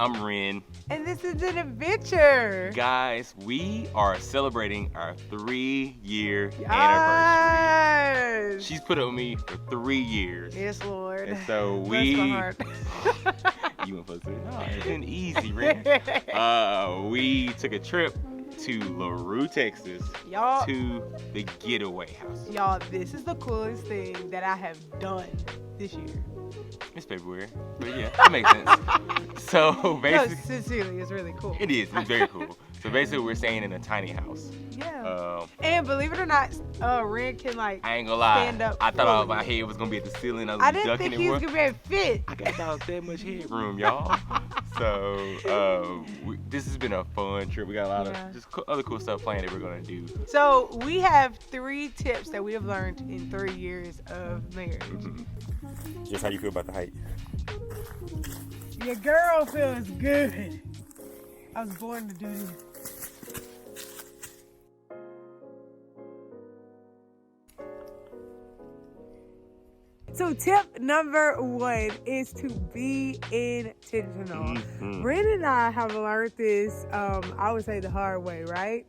I'm Ren. And this is an adventure. Guys, we are celebrating our 3-year Yes. anniversary. She's put up with me for 3 years. Yes, Lord. And so Bless my heart. You went supposed to say, no, it's been easy, Ren. We took a trip to LaRue, Texas, Y'all, to the Getaway House. y'all, this is the coolest thing that I have done this year. It's February, but yeah, that makes sense. So No, basically, sincerely, it's really cool. it is. It's very cool. So basically, we're staying in a tiny house. Yeah. And believe it or not, Ren can like I ain't gonna lie. stand up. I thought fully. my head was gonna be at the ceiling. I was I didn't ducking think and he was what. gonna be able to fit. I got about that much headroom, y'all. So this has been a fun trip. We got a lot of just other cool stuff planned that we're gonna do. So we have 3 tips that we have learned in 3 years of marriage. Mm-hmm. Just how you feel about the height? Your girl feels good. I was born to do this. So tip number 1 is to be intentional. Mm-hmm. Ren and I have learned this, I would say the hard way, right?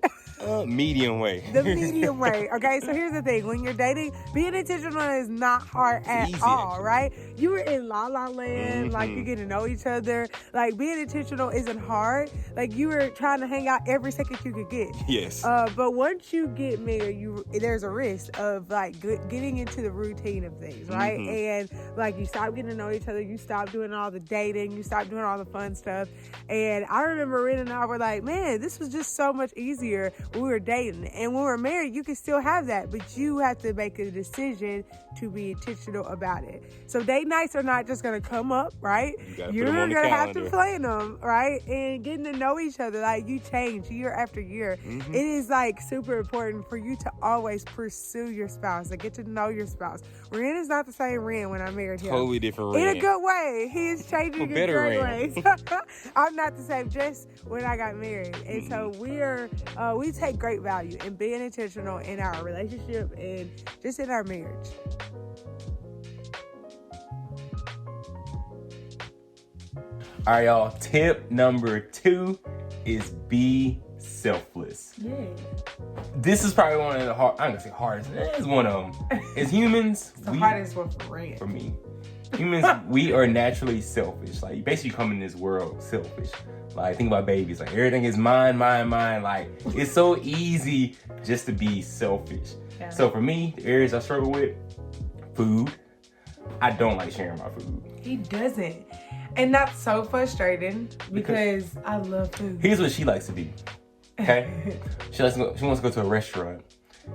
Medium way. The medium way. Okay, so here's the thing. When you're dating, being intentional is not hard at easy, all, actually. right? You were in La La Land, like Mm-hmm. you get to know each other. Like being intentional isn't hard. Like you were trying to hang out every second you could get. Yes. But once you get married, there's a risk of like getting into the routine of things, right? Mm-hmm. And like you stop getting to know each other, you stop doing all the dating, you stop doing all the fun stuff. And I remember Ren and I were like, man, this was just so much easier when we were dating. And when we're married, you can still have that, but you have to make a decision to be intentional about it. So date nights are not just gonna come up, right? You're gonna have to plan them, right? And getting to know each other, like you change year after year. Mm-hmm. It is like super important for you to always pursue your spouse, like get to know your spouse. Ren is not the same Ren when I married him. Totally different Ren. In a good way. He is changing in better great Ren. ways. I'm not the same just when I got married. And so we take great value in being intentional in our relationship and just in our marriage. All right, y'all. Tip number 2 is be selfless. Yeah. This is probably one of the I'm gonna say hardest. It's one of them. As humans, The hardest one for Ren. for me, humans, we are naturally selfish. Like you basically come in this world selfish. Like think about babies. Like everything is mine, mine, mine. Like it's so easy just to be selfish. Yeah. So for me, the areas I struggle with, food. I don't like sharing my food. He doesn't. And that's so frustrating because I love food. Here's what she likes to do. Okay? She wants to go to a restaurant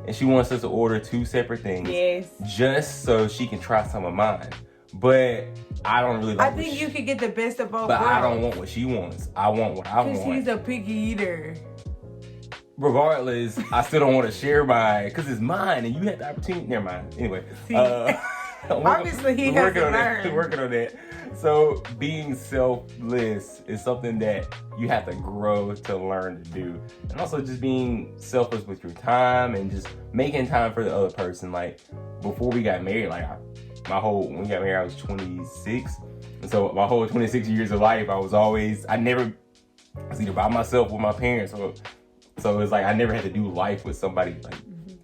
and she wants us to order 2 separate things. Yes. Just so she can try some of mine. But I don't really like I think you could get the best of both But worlds. I don't want what she wants. I want what I Because want. he's a picky eater. Regardless, I still don't want to share mine because it's mine and you had the opportunity. Never mind. Anyway. See? Obviously, he we're hasn't working on that. learned. We're working on that. So being selfless is something that you have to grow to learn to do. And also just being selfless with your time and just making time for the other person. Like before we got married, like when we got married, I was 26. And so my whole 26 years of life, I was either by myself with my parents or so it's like I never had to do life with somebody, like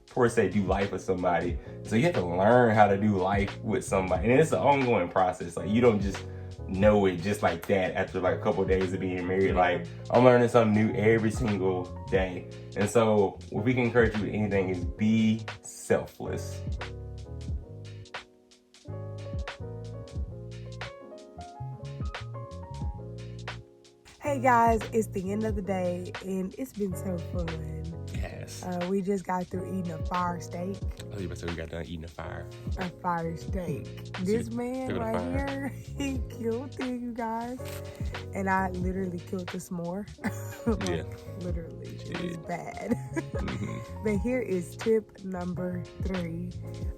per se do life with somebody. So you have to learn how to do life with somebody. And it's an ongoing process. Like you don't just know it just like that after like a couple of days of being married. Like I'm learning something new every single day. And so what we can encourage you with anything is be selfless. Hey guys, it's the end of the day and it's been so fun. Yes. We just got through eating a fire steak. Oh, you said we got done eating a fire. A fire steak. This man through the right fire. here, he killed it, you guys. And I literally killed this more. Yeah. Literally. It was Yeah. bad. Mhm. But here is tip number 3.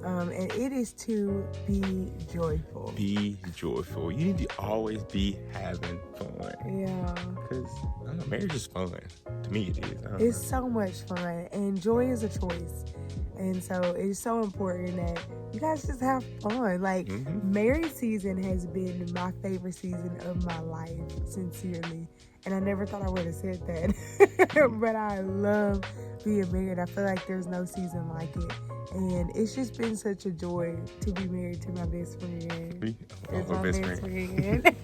And it is to be joyful. Be joyful. You need to always be having fun. Yeah. Because, I don't know, marriage is fun. To me, it is. I don't It's know. so much fun. And joy is a choice. And so it's so important that you guys just have fun. Like, married season has been my favorite season of my life, sincerely. And I never thought I would have said that. But I love being married. I feel like there's no season like it. And it's just been such a joy to be married to my best friend. It's my best friend.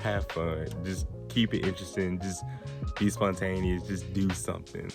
Have fun. Just keep it interesting. Just be spontaneous. Just do something.